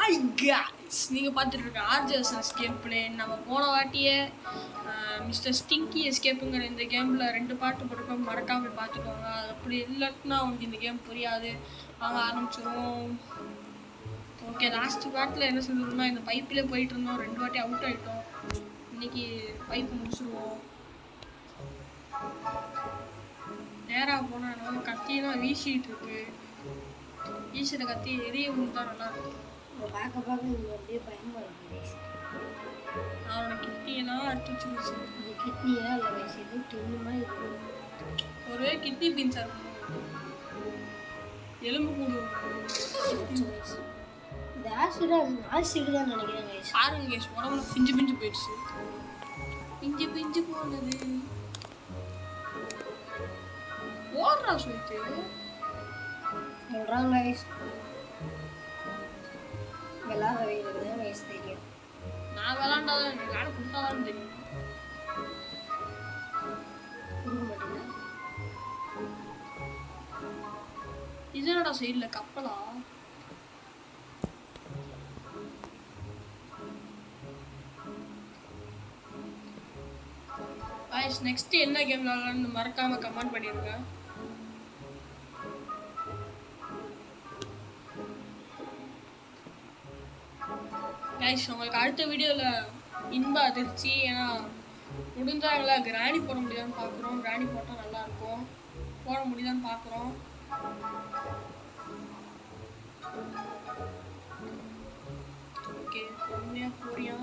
Hi guys நீங்கள் பார்த்துட்டு இருக்க ஆர்ஜிஎஸ் எஸ்கேப் பிளே. நம்ம போன வாட்டியே மிஸ்டர் ஸ்டிங்கி எஸ்கேப்புங்கிற இந்த கேமில் 2 பாட்டு போட்டுருக்கோம், மறக்காமல் பார்த்துக்கோங்க. அது அப்படி இல்லைன்னா உங்களுக்கு இந்த கேம் புரியாது. வாங்க ஆரம்பிச்சிடுவோம். ஓகே, லாஸ்ட் பாட்டில் என்ன செஞ்சோம்னா இந்த பைப்பில் போயிட்டு இருந்தோம், 2 வாட்டி அவுட் ஆகிட்டோம். இன்னைக்கு பைப்பு முடிச்சுடுவோம். நேராக போனால் நம்ம கத்தியெல்லாம் வீசிட்டு இருக்கு. வீசுகிற கத்தி எரியும் தான் நல்லா இருக்கும். பார்க்க பார்க்க அப்படியே பயமா இருக்கு. அவனோட கிட்னியெல்லாம் அறுத்து வச்சுருச்சு. இந்த கிட்னியா இல்லை வயசு இது டின்னு மாதிரி இருக்கும். ஒருவே கிட்னி பீன்ஸாக இருக்கும், எலும்பு கூடு. இந்த ஆசிடு தான் நினைக்கிறேன் வயசு. ஆறுங்க கேஸ் உடம்புல பிஞ்சு பிஞ்சு போயிடுச்சு. பிஞ்சு பிஞ்சு போனது ஓடுறா சொல்லிட்டு சொல்கிறாங்க வயசு. விளாட வைக்கிறது தான் வயசு தெரியும். நான் விளாண்டாதான் விளாட கொடுத்தாதான் தெரியும். கொடுக்க மாட்டேங்க. இது என்னடா சைடில் கப்பலா? காய்ஸ் நெக்ஸ்ட் என்ன கேம் விளாடலாம்னு மறக்காம கமெண்ட் பண்ணிடுங்க. கைஸ் உங்களுக்கு அடுத்த வீடியோவில் இன்ப அதிர்ச்சி. ஏன்னா முடிஞ்சாங்களா கிராணி போட முடியாதுன்னு பார்க்குறோம். கிராணி போட்டால் நல்லாயிருக்கும், போட முடியுதான்னு பார்க்குறோம். ஓகே, பொறுமையாக போறியா,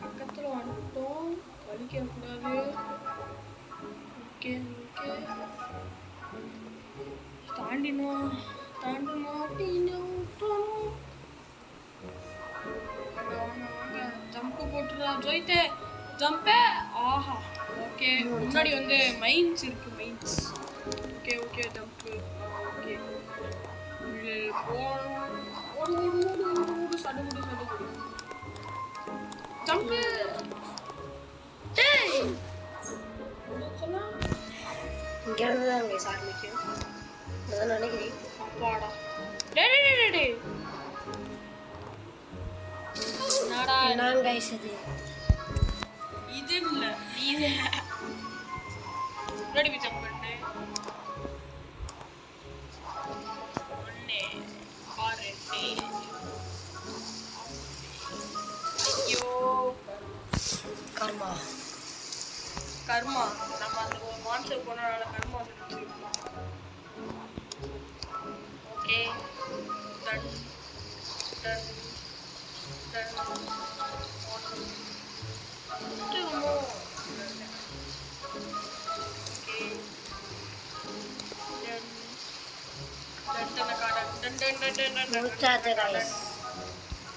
பக்கத்தில் வந்துட்டோம், வலிக்கக்கூடாது. ஓகே ஓகே, தாண்டினோம் அப்படின்னு ஜம்ப் போட்டுடா ஜோயிட்டே, ஜம்பே. ஆஹா, ஓகே. முன்னாடி வந்து மைன்ஸ் இருக்கு, mines. Okay okay, jump. Okay, போகணும். ஓடு ஓடு ஓடு ஓடு ஓடு, சடுகுடு சடுகுடு, ஜம்பு. டேய் சொன்னா இங்கே இருந்து தான் அங்கே ஆரம்பிக்கும். அதான் நினைக்கிறேன். அப்பாடா, டே டே டே டே, என்னடா நான் கைஸ் இது இல்ல, இது ரெடி வி ஜம்ப் பண்ணு. ஒண்ணே ஆரட்டி. ஐயோ கர்மா கர்மா, நம்ம அந்த ஒரு மான்ஸ்டர் போனனால கர்மா வந்துருச்சு. Okay, done done done.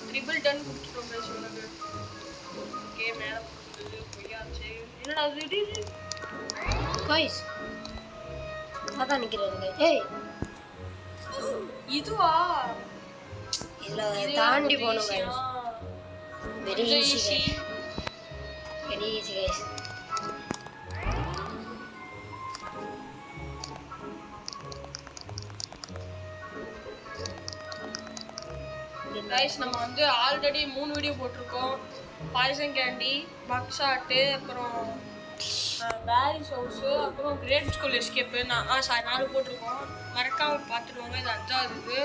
Triple done கொடுத்துட்டோம் கைஸ் உனக்கு. ஓகே, மேலே போகுது, பொய்யாச்சு. என்னடா திடீர்னு கைஸ் அதான் நிற்கிறாருங்க. ஏய் இதுவா? இதில் தாண்டி போகணும் guys. Very easy, very easy guys. Guys நம்ம வந்து ஆல்ரெடி 3 வீடியோ போட்டிருக்கோம். பாய்சன் கேண்டி, பக் ஷாட்டு, அப்புறம் பேரிஸ் ஹவுஸு, அப்புறம் கிரேட் ஸ்கூல் எஸ்கேப்பு. 4 போட்டிருக்கோம், மறக்காமல் பார்த்துருவாங்க. இது 5வது இது.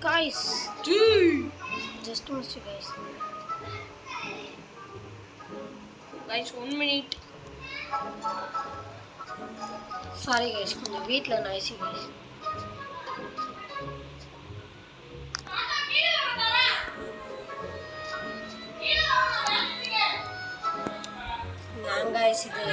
Guys, dude, just to miss you guys. Guys, 1 minute. Sorry guys, கொஞ்சம் வீட்ல நாய்ஸி guys. நான் guys இது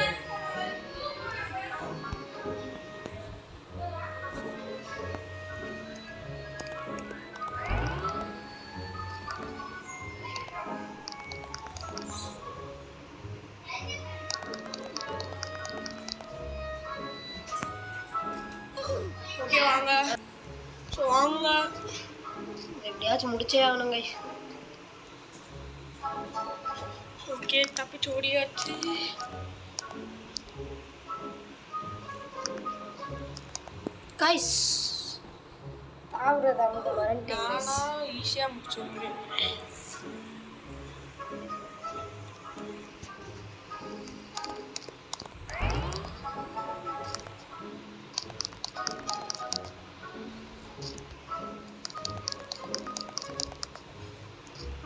ஓகே வாங்க. ஸோ வாங்க, எப்படியாச்சும் முடிச்சே ஆகணும் கைஸ். ஓகே தப்பிச்சு ஓடியாச்சு. கைஸ் தாவுறது அவங்க மறந்துட்டேன் நானா ஈஸியாக முடிச்சுடுவேன்.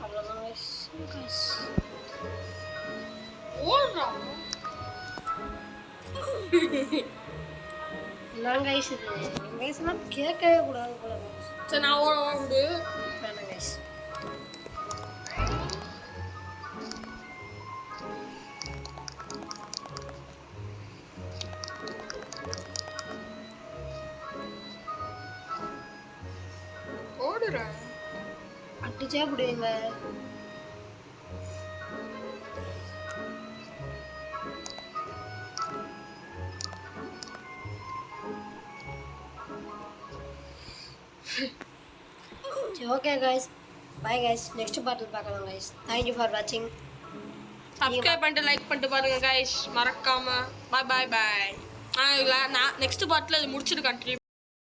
அவ்வளோதான் கைஸ். ஓடுறான். நான் கைஸ் இது என் கைஸ்லாம் கேட்கவே கூடாது போல கைஸ். சரி நான் ஓட விடு. வேணாம் கைஸ். ஓடுறேன். அடிச்சா பிடிவீங்க. சரி okay guys, bye guys. Next பார்ட்டில் பார்க்கலாம் கைஸ். தேங்க்யூ ஃபார் வாட்சிங். சப்ஸ்கிரைப் பண்ணிட்டு லைக் பண்ணிட்டு பாருங்க கைஸ், மறக்காம. பாய் பாய் பாய். நான் நெக்ஸ்ட் பார்ட்டில் இது முடிச்சுட்டு கண்டினியூ